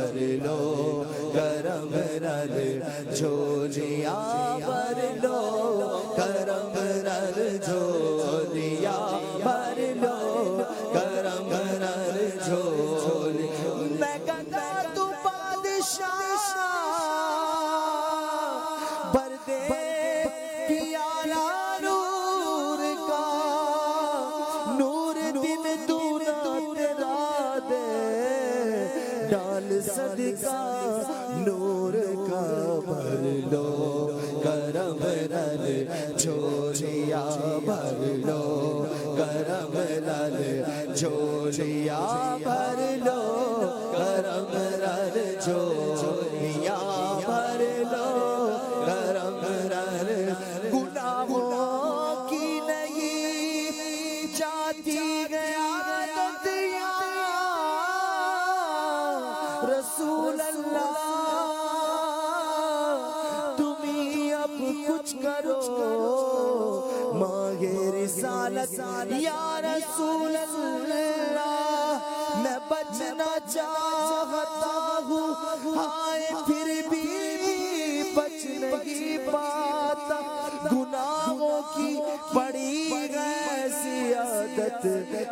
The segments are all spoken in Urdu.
بھر لو کرم نل جھولیاں بھر لو کرم نل جھولیاں بھر لو کرم نل جھولی میں گنگا تو بادشاہ بھر دے پیالہ نور کا نور دن دونا تیرا دے ڈال صدقہ نور کا بھر لو کرم نل جھولیاں بھر لو کرم نل جھولیاں بھر لو کرم نل جھولیاں بھر لو کرم نل گناہوں کی نہیں جاتی عادت یا رسول اللہ تم ہی اب کچھ کرو ماہ رسالت یا رسول اللہ میں بچنا چاہتا ہوں ہائے پھر بھی بچ نہیں پاتا گناہوں کی پڑی ایسی عادت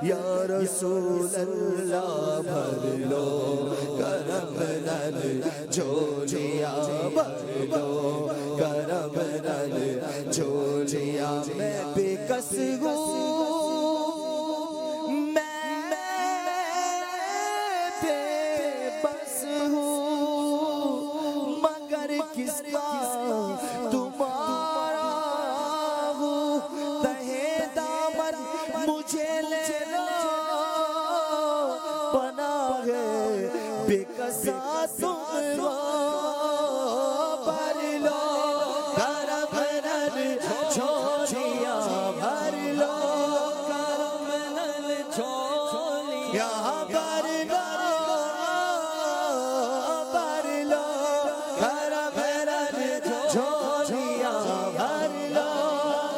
یا رسول اللہ بھر لو کرم نل جھولیاں بھر لو کرم نل جھولیاں میں بے کس ہوں میں بے بس ہوں مگر کس کا تمہارا ہوں تہے دامن مجھے لے لو پناہ بے کسا تم بھر لو کرم نل جھولیاں بھر لو کرم نل جھولیاں بھر لو بھر لو کرم نل جھولیاں بھر لو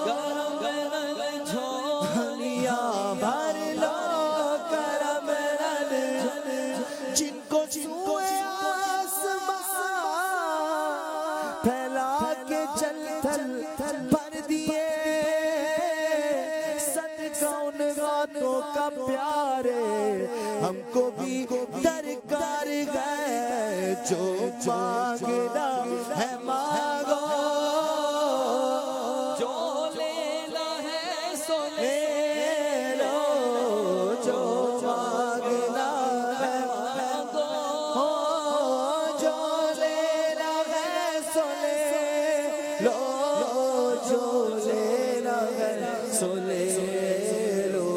کرم نل جھولیاں بھر لو کرم نل جن کو سوئے آسمان پھیلا کے چل تھل بھر دیے صدقہ ان غاتوں کا پیارے ہم کو بھی درکار گئے جو مانگنا ہے مانگو جو لینا ہے سو لے لو جو مانگنا ہے مانگو جو لینا ہے سو لے لو جو لینا ہے سو لے لو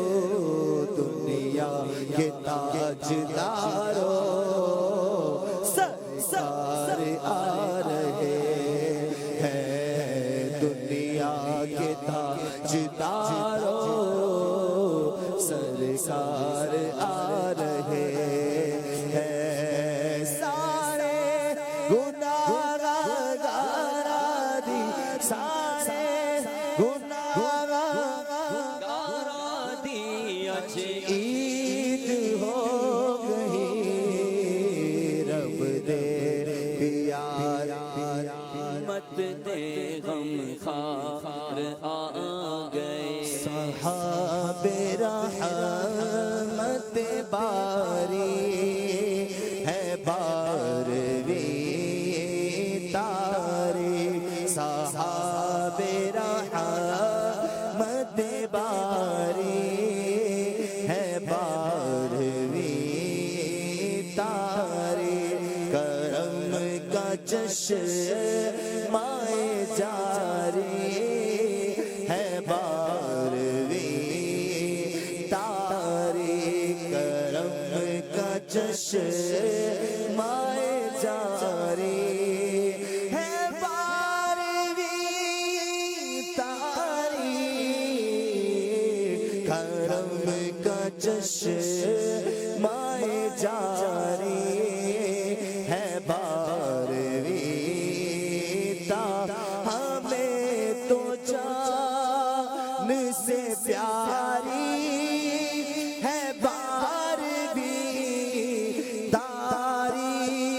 دنیا کے تاجداروں سرکار آ رہے ہیں دنیا کے تاجداروں سرکار آ رہے ہیں سارے گناہگار دی سارے گناہگار دی عید ہو گئی رب دے پیار مت دے غم خار آ گئے صحاب رحمت باری ہے بارویں تاریخ صحاب رحمت باری ہے بارویں تاریخ کرم کا جشن مائے جاری ہے بارویں تاریخ کرم کا جشن مائے جاری ہے بارویں تاریخ کرم کا جشن مائے جاری ہے بارویں تاریخ ہمیں تو جان سے پیاری ہے بارویں تاریخ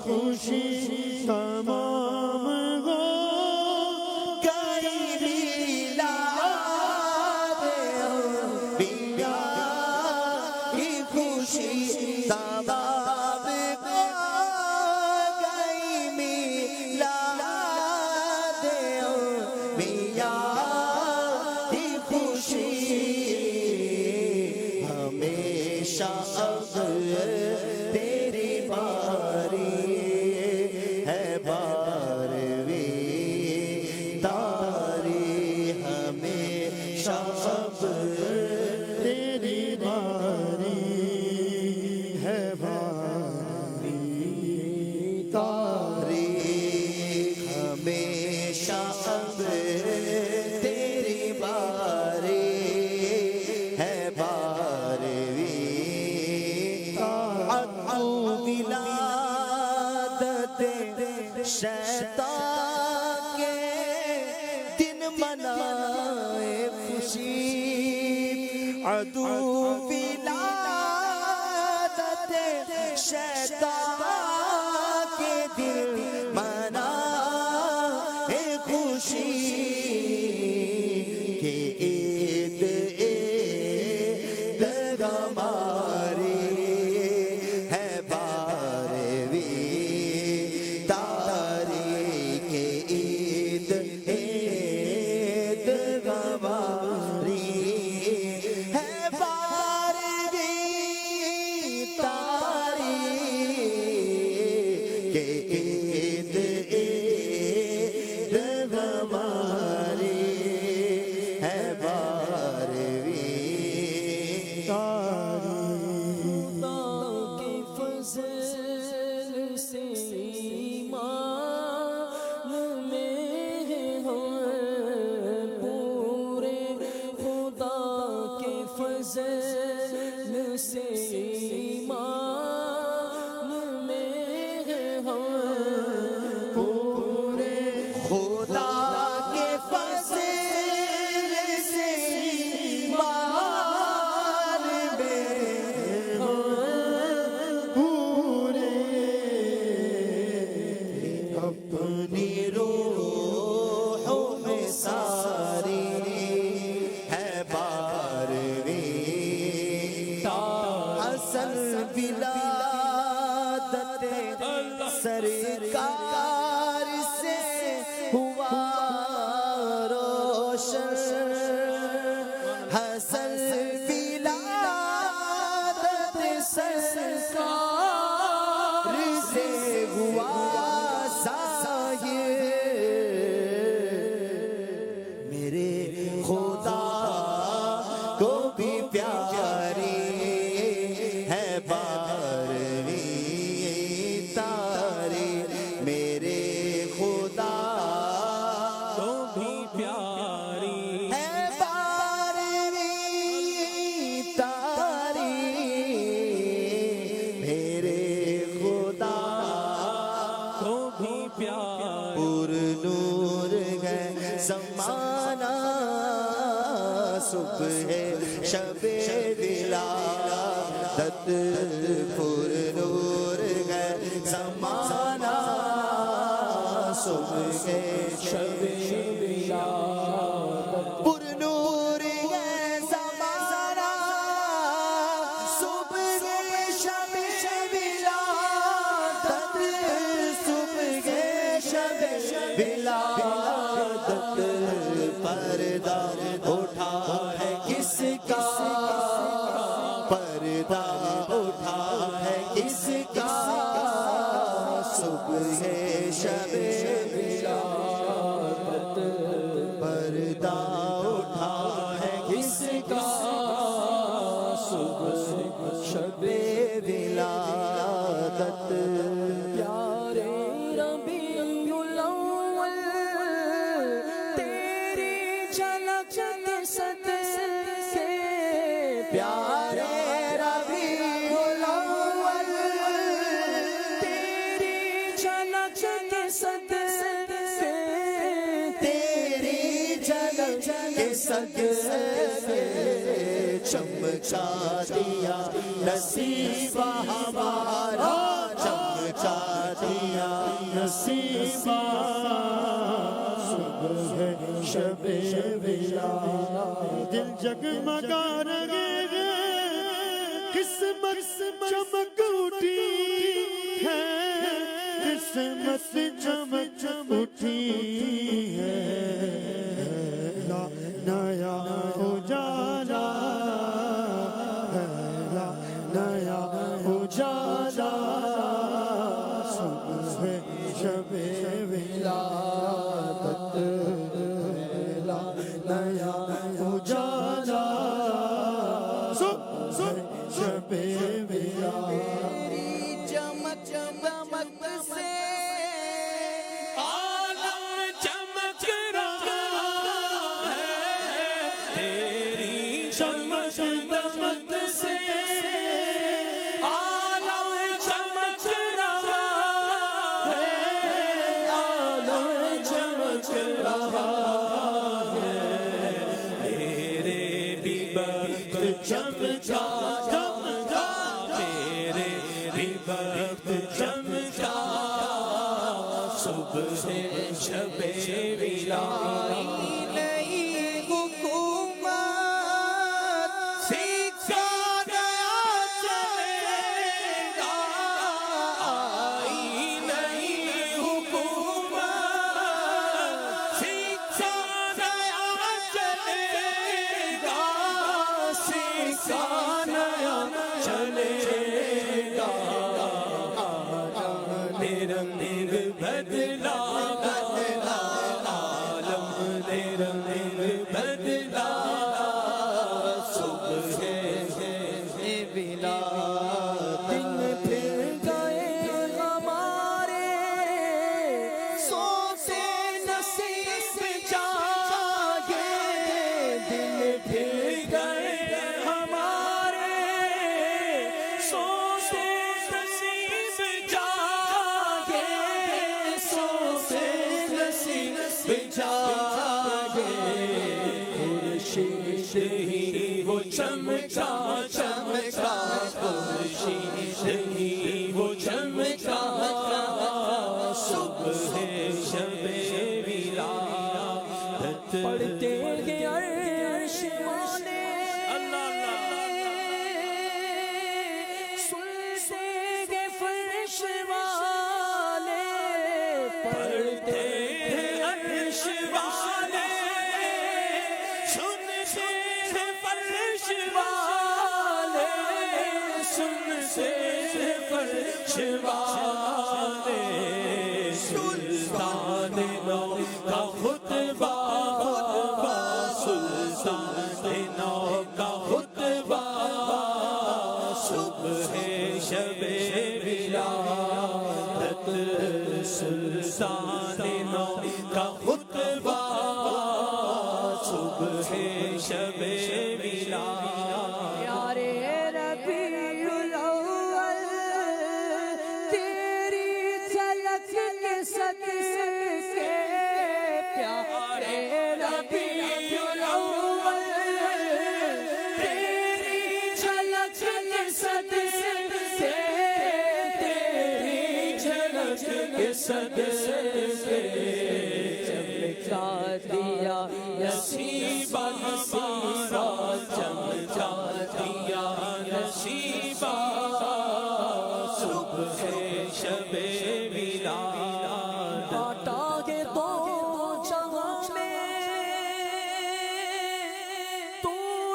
خوشی تمام ہو گئی میلاد انبیاء کی خوشی تمام ہو گئی میلاد انبیاء کی خوشی ہمیشہ تیری باری ہے بارویں تاری ہمیشہ تیری باری ہے بارویں تاری ہمیشہ تیری باری ہے ولادت شیطان کے دن منائے خوشی عدو ولادت شیطان کے دن منائے خوشی کہ عید ہماری فضل سے ایمان میں ہم پورے خدا کے فضل سے ایمان میں ہم پورے اپنی روحوں میں ساری ولادت سرکار سے ہوا روشن حسن ولادت سرکار سے ہوا ظاہر میرے خدا کو بھی پیاری پر نور ہے زمانہ صبح ہے شب ولادت پر نور ہے زمانہ صبح ہے شب ولادت پر نور ہے زمانہ صبح ہے شب ولادت ولادت پردہ اٹھا ہے کس کا پردہ اٹھا ہے کس کا صبح ہے شب ولادت پردہ اٹھا ہے کس کا صبح شب ولادت پیارے ربیع الاول تیری جھلک کے صدقے تیری جھلک کے صدقے چمکا دیا نصیب ہمارا چمکا دیا نصیبہ صبح شب ولادت دل جگمگا رہے ہیں قسمت چمک اٹھی ہے قسمت چمک اٹھی ہے نیا اجالا نیا اجالا صبح شب ولادت نیا اجالا صبح شب ولادت چمک چمک سے عالم چمک رہا ہے تیری چمک چمک سے عالم چمک رہا ہے عالم چمک رہا ہے میرے بھی بخت چمکا چمکا صبح شب ولادت نئی حکومت سکھا گیا چلے گا آئی نئی حکومت سکھا گیا چلے گا سکھا نیا چلے گا رنگ بدلا بدلا عالم نے رنگ بدلا صبح ولادت دن پھر گئے ہمارے سوتے نصیب جاگے دن پھر گئے ہمارے سوتے نصیب جاگے سوتے نصیب جاگے خورشید ہی وہ چمکا چمکا خورشید ہی وہ چمکا صبح شب ولادت پڑھتے ہیں عرش والے سنتے ہیں فرش والے پڑھتے ہیں عرش والے سنتے ہیں فرش والے سنتے ہیں فرش والے سلطان نو کا خطبہ سلطان نو کا خطبہ صبح شب ولادت سلطان نو کا خطبہ صبح شب ولادت پیارے ربیع الاول تیری جھلک کے صدقے پیارے ربیع الاول تیری جھلک کے صدقے تیری جھلک کے صدقے چمکا دیا نصیبہ ہمارا چمکا دیا نصیبہ صبح شب ولادت آٹا کے تو جہاں میں تو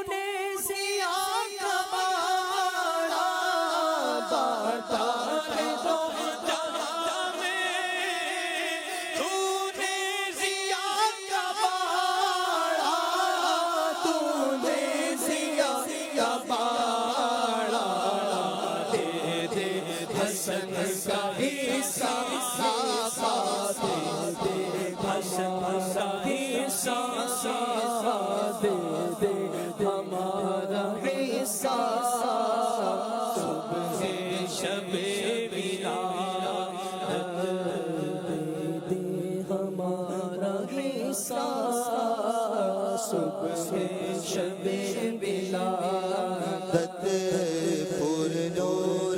نے سیاہ کمانا بانٹا ہے تو جہاں میں تو نے سیاہ کمانا تو نے سیاہ کمانا دے دے حسن کا حصہ دے دے حسن کا حصہ دے دے ہمارا حصہ صبح شب ولادت دے ہمارا حصہ صبح شب ولادت پر نور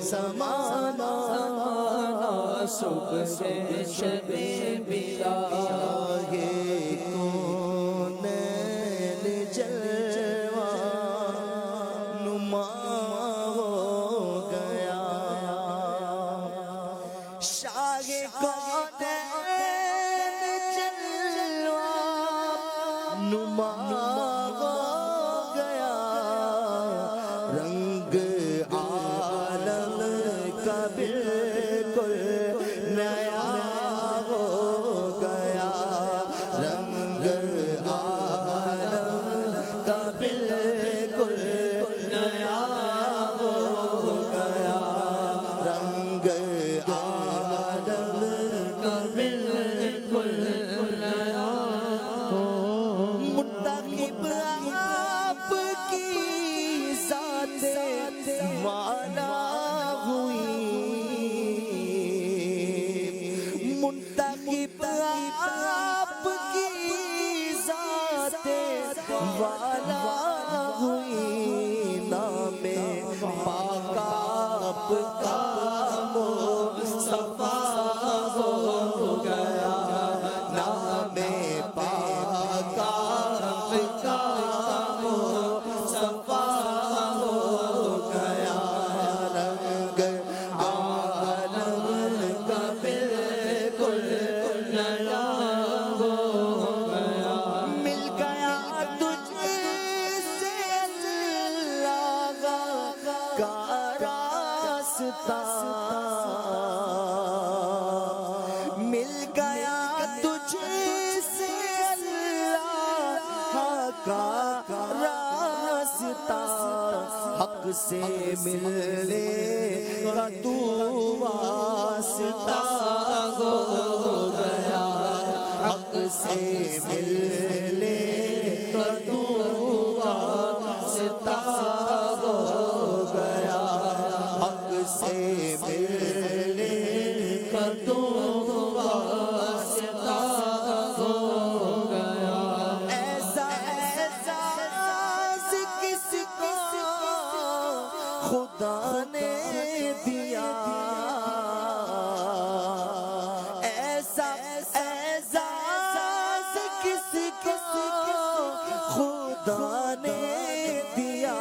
زمانہ صبح شب بیدار کونین جلوہ نما ہو گیا شاہ کونین جلوہ نما ہو گیا رنگ عالم کا بالکل نیا ہو گیا رنگ عالم کا بالکل نیا ہو گیا رنگ عالم کا بالکل نیا ہو منتخب آپ کی ذات والا ہوئی منتخب آپ کی ذات والا ہوئی نام پاک آپ کا مصطفیٰ ہو گیا نام پاک آپ کا مصطفیٰ ہو گیا رنگ عالم کا بالکل نیا ہو گیا مل گیا تجھ سے اللہ کا راستہ مل گیا تجھ سے اللہ کا راستہ حق سے ملنے کا تو واسطہ ہو گیا حق سے ملنے کا تو واسطہ ہو گیا حق سے ملنے کا تو واسطہ ہو گیا ایسا احساس کس کو خدا نے دیا ایسا احساس کس کو خدا نے دیا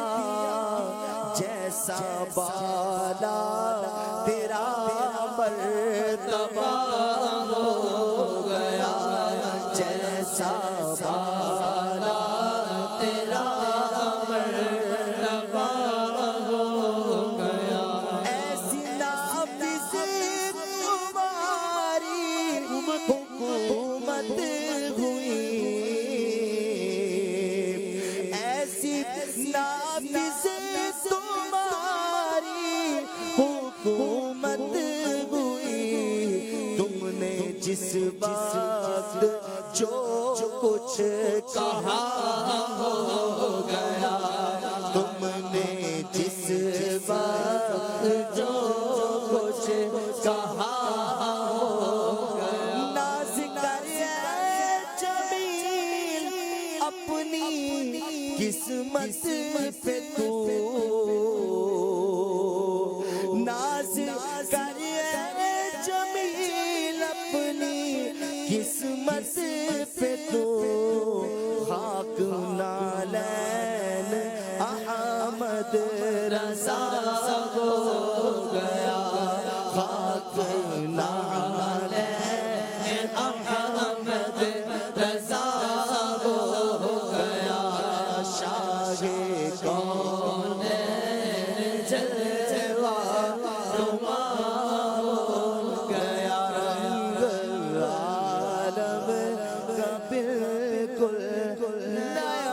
جیسا بالا تیرا مرتبہ ہو گیا جیسا بالا تیرا مرتبہ ہو گیا ایسی نافذ تمہاری حکومت ہوئی ایسی نافذ تمہاری حکومت ہوئی تم نے جس وقت جو کچھ کہا ہو گیا تم نے جس وقت جو کچھ کہا ہو گیا ناز کر جمیل اپنی قسمت پہ تو ناز کر جمیل اپنی قسمت پہ تو خاک نالین احمد رضا ہو گیا خاک نالین احمد رضا ہو گیا شاہ کونین جلوہ نما ہو گیا رنگ عالم کا بالکل نیا